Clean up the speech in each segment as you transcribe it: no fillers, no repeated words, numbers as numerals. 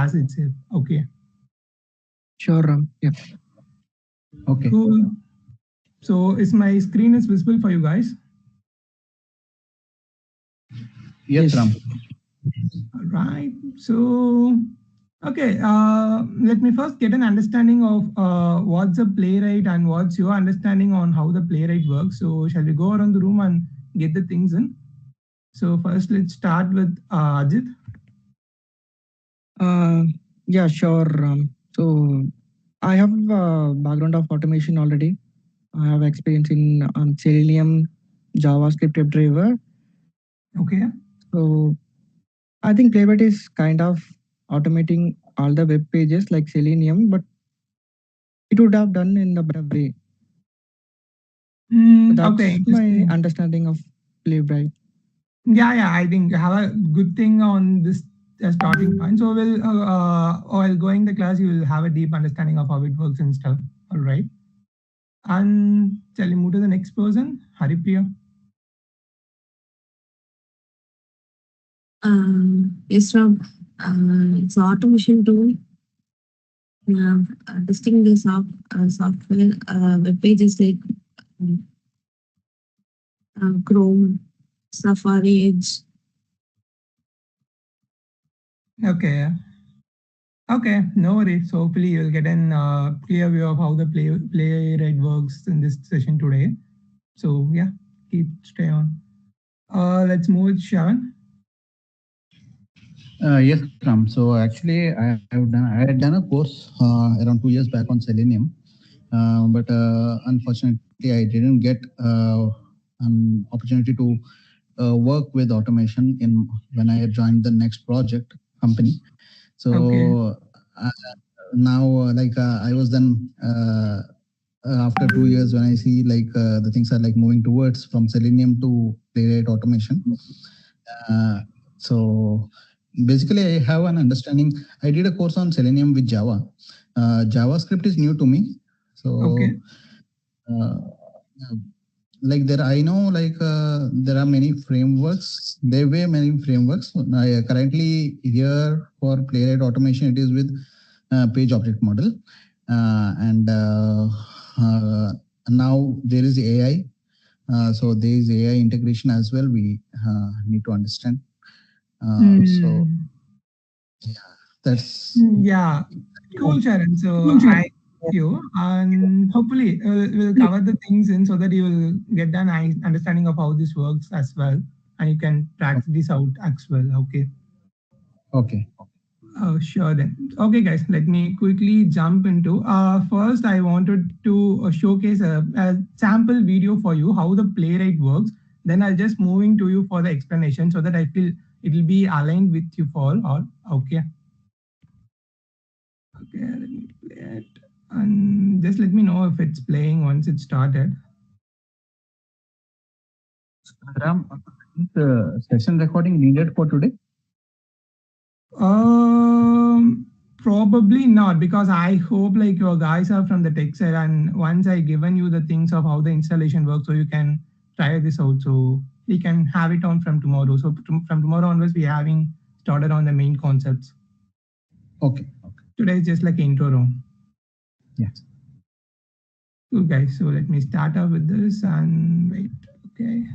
class itself. Okay. Sure, Ram. Yeah. Okay. Cool. So is my screen is visible for you guys? Yes, Ram. All right. So, okay. Let me first get an understanding of what's a playwright and what's your understanding on how the playwright works. So, shall we go around the room and get the things in? So, first, let's start with Ajit. Yeah, sure. So I have a background of automation already. I have experience in Selenium, JavaScript WebDriver. Okay. So I think Playwright is kind of automating all the web pages like Selenium, but it would have done in a better way. That's Okay. my understanding of Playwright. Yeah. I think I have a good thing on this starting point. So, while going the class, you will have a deep understanding of how it works and stuff. All right. And shall we move to the next person, Haripriya? Yes, Rob. It's automation tool. Testing the software web pages like Chrome, Safari, Edge. Okay. Okay, no worries. So hopefully you'll get an clear view of how the playwright works in this session today. So yeah, stay on. Let's move with Shavan. Yes, Ram. So actually, I had done a course around 2 years back on Selenium, but unfortunately, I didn't get an opportunity to work with automation in when I joined the next project company. So Okay. now, I was then after 2 years when I see the things are like moving towards from Selenium to Playwright automation. So basically, I have an understanding. I did a course on Selenium with Java. JavaScript is new to me. So Okay. like there, I know there are many frameworks. There were many frameworks. Currently here for Playwright automation, it is with page object model, and now there is AI. So there is AI integration as well. We need to understand. So yeah, that's Yeah, cool, Sharon. So I thank you, and hopefully we'll cover the things in so that you will get an understanding of how this works as well, and you can practice this out as well. Okay. okay. Oh, sure then. Okay, guys, let me quickly jump into. First, I wanted to showcase a sample video for you how the playwright works. Then I'll just moving to you for the explanation so that I feel it will be aligned with you all. Okay. Okay, let me play it. And just let me know if it's playing once it started. Ram, session recording needed for today? Probably not, because I hope like your guys are from the tech side, and once I given you the things of how the installation works, so you can try this out. So we can have it on from tomorrow. So from tomorrow onwards, we're having started on the main concepts. Okay. Today is just like intro round. Yes. Cool, guys. So let me start off with this and wait. Okay.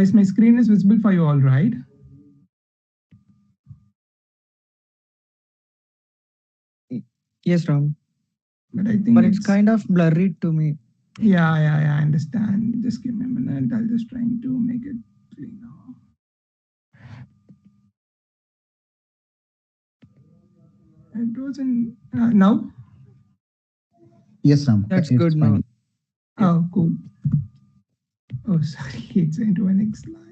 Is my screen is visible for you all, right? Yes, Ram. But I think it's kind of blurry to me. Yeah, I understand. Just give me a minute. I'll just trying to make it clean now. It wasn't now. Yes, Ram. That's good now. Oh, cool. Oh, sorry. It's into my next slide.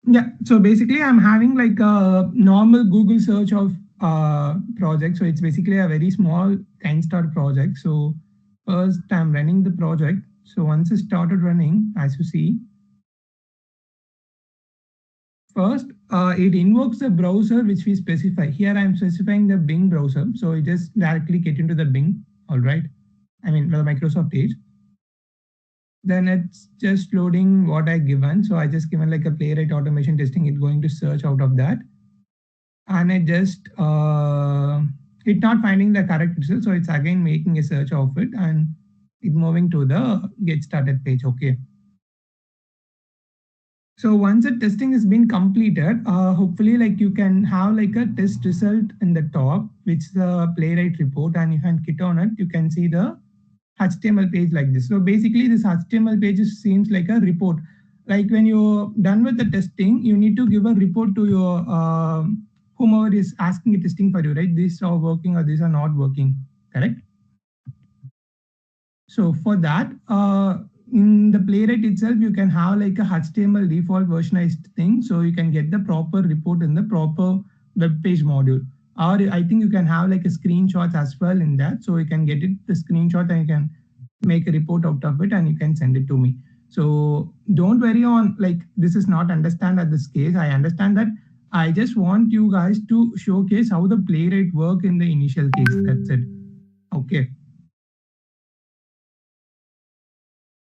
Yeah. So basically, I'm having like a normal Google search of project. So it's basically a very small kind start project. So first, I'm running the project. So once it started running, as you see, first, it invokes the browser which we specify. Here I'm specifying the Bing browser. So it just directly get into the Bing, all right? I mean, the Microsoft Edge. then it's just loading what I given. So I just given like a Playwright Automation Testing. It's going to search out of that, and it just it's not finding the correct result. So it's again making a search of it and it moving to the get started page. Okay. So once the testing has been completed, hopefully like you can have like a test result in the top, which is the Playwright report, and you can click on it. You can see the HTML page like this. So basically this HTML page seems like a report. Like when you're done with the testing, you need to give a report to your whomever is asking a testing for you, right? These are working or these are not working, correct? So for that, in the Playwright itself, you can have like a HTML default versionized thing. So you can get the proper report in the proper web page module. Or I think you can have like a screenshot as well in that. So you can get it, the screenshot, and you can make a report out of it and you can send it to me. So don't worry on like, this is not understand at this case. I understand that. I just want you guys to showcase how the Playwright work in the initial case. That's it. Okay.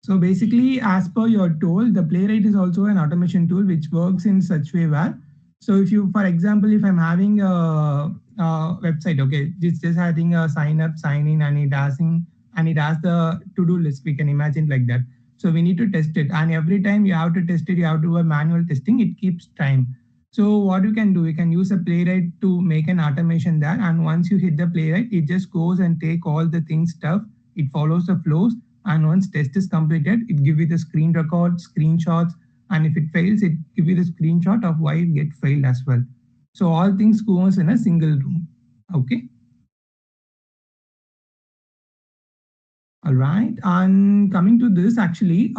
So basically, as per your tool, the Playwright is also an automation tool which works in such way where, so if you, for example, if I'm having a website, okay, it's just having a sign up, sign in, and it has the to-do list. We can imagine like that. So we need to test it, and every time you have to test it, you have to do a manual testing. It keeps time. So what you can do, you can use a Playwright to make an automation there, and once you hit the Playwright, it just goes and take all the things stuff. It follows the flows, and once test is completed, it give you the screen record, screenshots, and if it fails, it give you the screenshot of why it get failed as well. So all things goes in a single room. Okay. All right, and coming to this, actually,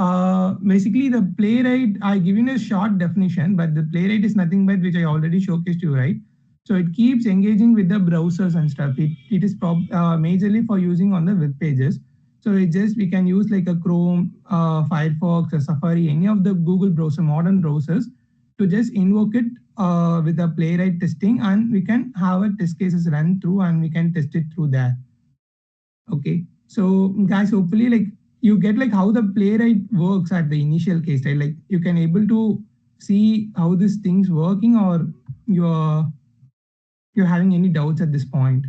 basically the Playwright, I given a short definition, but the Playwright is nothing but which I already showcased you, right? So it keeps engaging with the browsers and stuff. It is majorly for using on the web pages. So it just, we can use like a Chrome, Firefox, a Safari, any of the Google browser, modern browsers, to just invoke it with the Playwright testing, and we can have a test cases run through and we can test it through there. Okay. So guys, hopefully like you get like how the Playwright works at the initial case, right? Like you can able to see how this thing's working, or you're having any doubts at this point.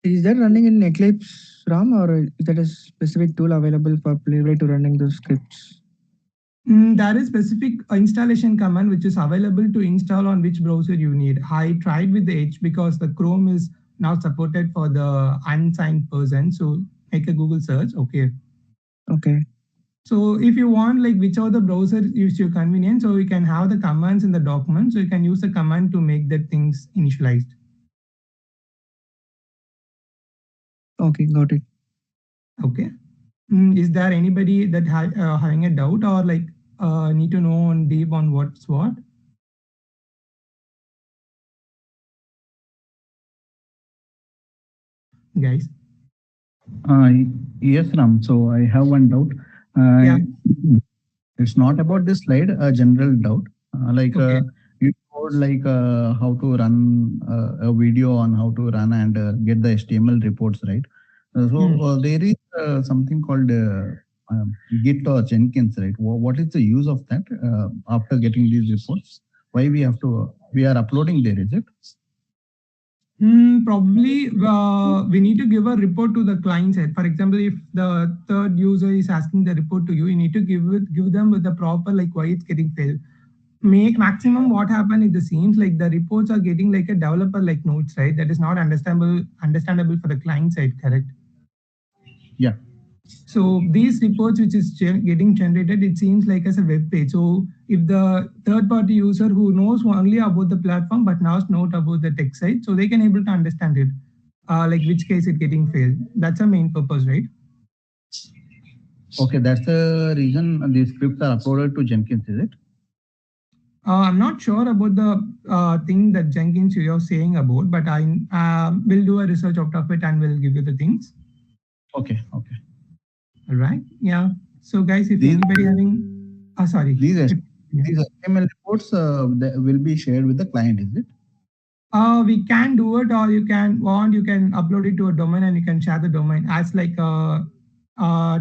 Is that running in Eclipse, Ram, or is that a specific tool available for Playwright to running those scripts? There is specific installation command which is available to install on which browser you need. I tried with the Edge because the Chrome is now supported for the unsigned person. So make a Google search. Okay. Okay. So if you want like whichever the browser is your convenience, so you can have the commands in the document. So you can use the command to make the things initialized. Okay, got it. Okay. Is there anybody that having a doubt or like need to know on deep on what's what? Guys? Yes, Ram. So I have one doubt. Yeah. It's not about this slide, a general doubt. Okay. You told like how to run a video on how to run and get the HTML reports, right? There is something called Git or Jenkins, right? What is the use of that after getting these reports? Why we are uploading there, is it? Probably we need to give a report to the client side. For example, if the third user is asking the report to you, you need to give them with the proper like why it's getting failed. Maximum what happened is the seems like the reports are getting like a developer like notes, right? That is not understandable for the client side, correct? Yeah. So these reports which is getting generated, it seems like as a web page. So if the third party user who knows only about the platform but knows not about the tech side, so they can able to understand it, like which case it getting failed. That's the main purpose, right? Okay, that's the reason these scripts are uploaded to Jenkins, is it? I'm not sure about the thing that Jenkins you're saying about, but I will do a research out of it and will give you the things. Okay, okay. All right. Yeah. So guys, if anybody having, sorry. These HTML reports will be shared with the client, is it? We can do it, or you can upload it to a domain and you can share the domain as like a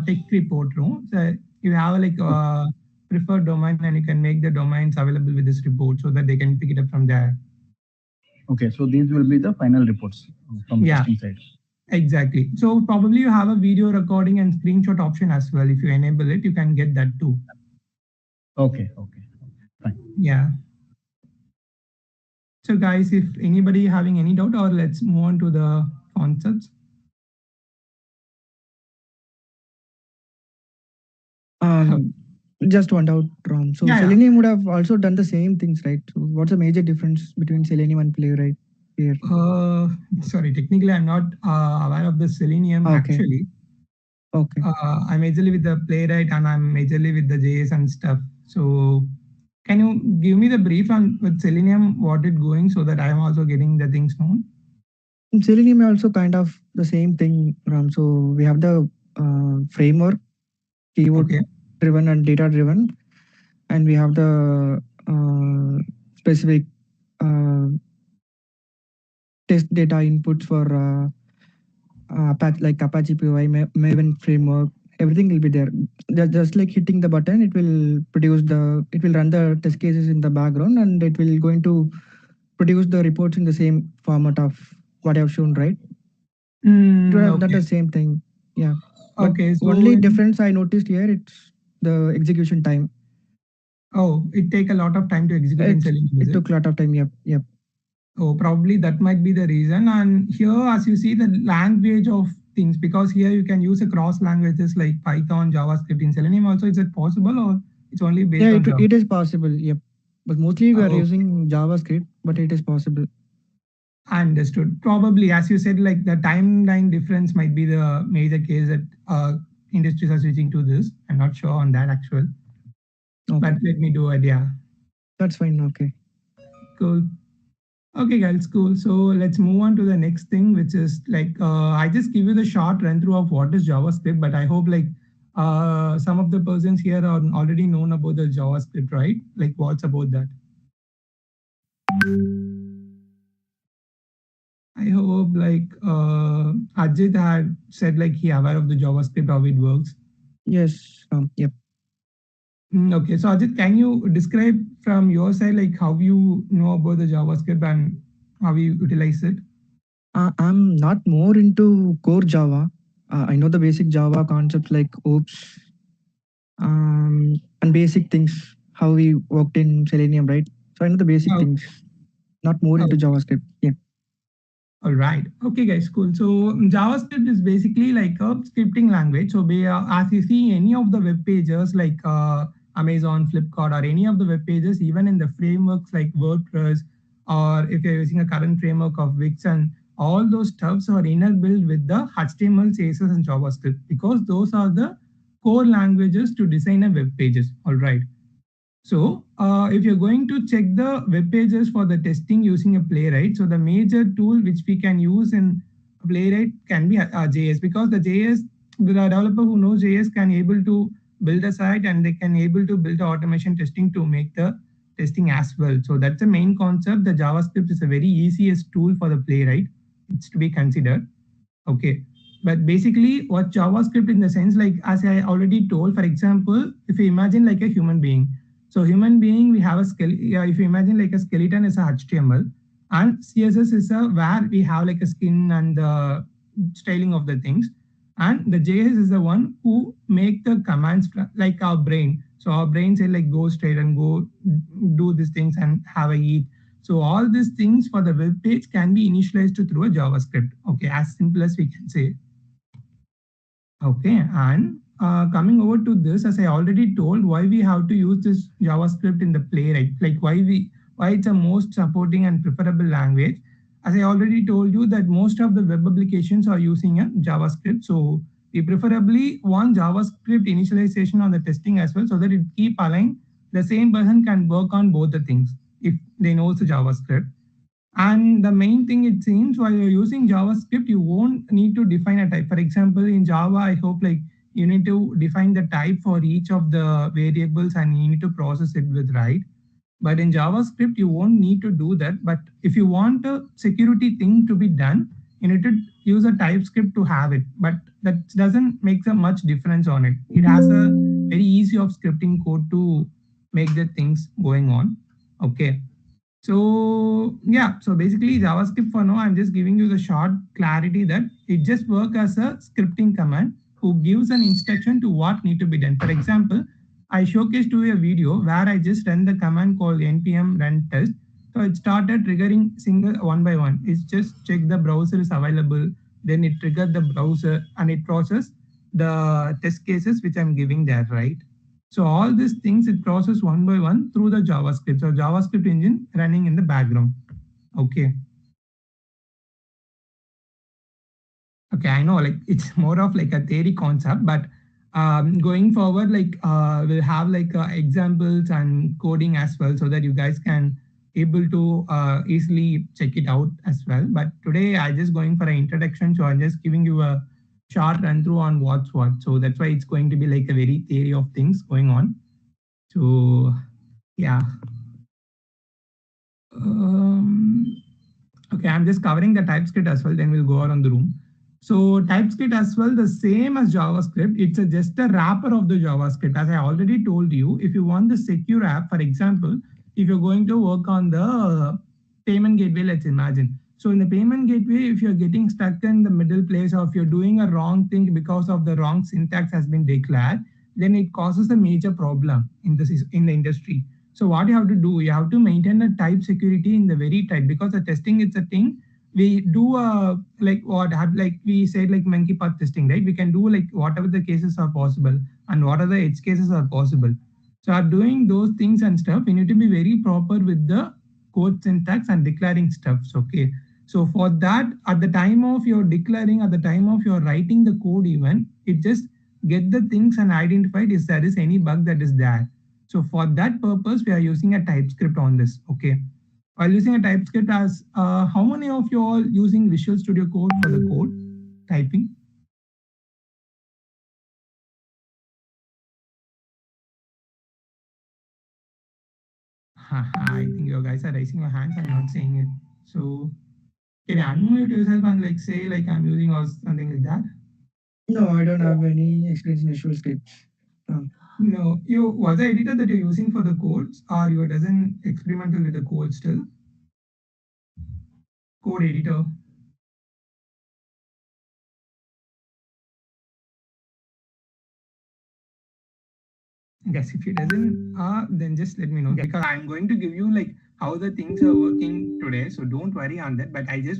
tech report room. So you have like a preferred domain and you can make the domains available with this report so that they can pick it up from there. Okay, so these will be the final reports from Yeah. testing side. Exactly. So probably you have a video recording and screenshot option as well. If you enable it, you can get that too. Okay, fine. Yeah. So guys, if anybody having any doubt, or let's move on to the concepts. Just one doubt, Ram. So Yeah, yeah. Selenium would have also done the same things, right? So what's the major difference between Selenium and Playwright here? Sorry, technically I'm not aware of the Selenium Okay. actually. Okay. I'm majorly with the Playwright and I'm majorly with the JS and stuff. So can you give me the brief on with Selenium, what it going so that I'm also getting the things known? In Selenium also kind of the same thing, Ram. So we have the framework, keyword Okay. driven and data driven, and we have the specific test data inputs for Apache, like Apache PY, Maven framework. Everything will be there. Just like hitting the button, it will run the test cases in the background, and it will going to produce the reports in the same format of what I've shown, right? It would have done Okay. the same thing. Yeah. But Okay. So only difference I noticed here, it's the execution time. Oh, it take a lot of time to execute in Selenium, is It it? took a lot of time. Yep. Oh, probably that might be the reason. And here, as you see, the language of things, because here you can use a cross languages like Python, JavaScript in Selenium also. Is it possible or it's only based Yeah, on Java? it is possible. Yep. But mostly we are Oh, using JavaScript, but it is possible. understood. Probably, as you said, like the timeline difference might be the major case that industries are switching to this. I'm not sure on that actual, Okay. but let me do it. Yeah, That's fine. Okay. cool. Okay, guys, cool. So let's move on to the next thing, which is like I just give you the short run through of what is JavaScript, but I hope like some of the persons here are already known about the JavaScript, right? Like what's about that? I hope like Ajit had said like he aware of the JavaScript, how it works. Yes. Yep. Okay, so Ajit, can you describe from your side like how you know about the JavaScript and how you utilize it? I'm not more into core Java. I know the basic Java concepts like OOPs and basic things, how we worked in Selenium, right? So I know the basic Oh, things, not more into oh, JavaScript. Yeah. all right. Okay, guys, cool. So JavaScript is basically like a scripting language. So as you see any of the web pages like Amazon, Flipkart, or any of the web pages, even in the frameworks like WordPress, or if you're using a current framework of Wix, and all those stuffs are inner built with the HTML, CSS, and JavaScript because those are the core languages to design a web pages. All right. So if you're going to check the web pages for the testing using a Playwright, so the major tool which we can use in Playwright can be JS because the developer who knows JS can able to build a site and they can able to build the automation testing to make the testing as well. So that's the main concept. The JavaScript is a very easiest tool for the Playwright. It's to be considered. Okay. But basically what JavaScript in the sense, like as I already told, for example, if you imagine like a human being. So human being, we have a skeleton. Yeah, if you imagine like a skeleton is a HTML and CSS is a where we have like a skin and the styling of the things. And the JS is the one who make the commands like our brain. So our brain say like go straight and go do these things and have a eat. So all these things for the web page can be initialized through a JavaScript. Okay, as simple as we can say. Okay, and coming over to this, as I already told, why we have to use this JavaScript in the Playwright, like why it's a most supporting and preferable language. As I already told you that most of the web applications are using a JavaScript, so we preferably want JavaScript initialization on the testing as well, so that it keep aligned. The same person can work on both the things if they know the JavaScript. And the main thing it seems while you're using JavaScript, you won't need to define a type. For example, in Java, I hope like you need to define the type for each of the variables and you need to process it with right. But in JavaScript, you won't need to do that. But if you want a security thing to be done, you need to use a TypeScript to have it. But that doesn't make a much difference on it. It has a very easy of scripting code to make the things going on. Okay. So yeah, so basically JavaScript for now, I'm just giving you the short clarity that it just works as a scripting command who gives an instruction to what need to be done. For example, I showcased to you a video where I just run the command called npm run test. So it started triggering single one by one. It's just check the browser is available, then it triggered the browser and it process the test cases which I'm giving there, right? So all these things it process one by one through the JavaScript. So JavaScript engine running in the background. Okay. Okay, I know like it's more of like a theory concept, but going forward, like we'll have like examples and coding as well, so that you guys can able to easily check it out as well. But today I just going for an introduction, so I'm just giving you a short run through on what's what. So that's why it's going to be like a very theory of things going on. So yeah. Um, okay, I'm just covering the TypeScript as well, then we'll go out on the room. So TypeScript as well, the same as JavaScript, it's just a wrapper of the JavaScript. As I already told you, if you want the secure app, for example, if you're going to work on the payment gateway, let's imagine. So in the payment gateway, if you're getting stuck in the middle place or if you're doing a wrong thing because of the wrong syntax has been declared, then it causes a major problem in the industry. So what you have to do, you have to maintain a type security in the very type, because the testing it's a thing. We do like what have like we said like monkey path testing, right? We can do like whatever the cases are possible and what are the edge cases are possible. So are doing those things and stuff, we need to be very proper with the code syntax and declaring stuffs. Okay. So for that, at the time of your declaring, at the time of your writing the code, even it just get the things and identified if there is any bug that is there. So for that purpose, we are using a TypeScript on this. Okay. While using a TypeScript as how many of you all using Visual Studio Code for the code typing? I think you guys are raising your hands. I'm not saying it. So can you unmute yourself and like say like I'm using or something like that? No, I don't have any experience in Visual Scripts. No, you was the editor that you're using for the codes, or you doesn't experimental with the code still? Code editor. Yes, if it doesn't, then just let me know, because I'm going to give you like how the things are working today. So don't worry on that. But I just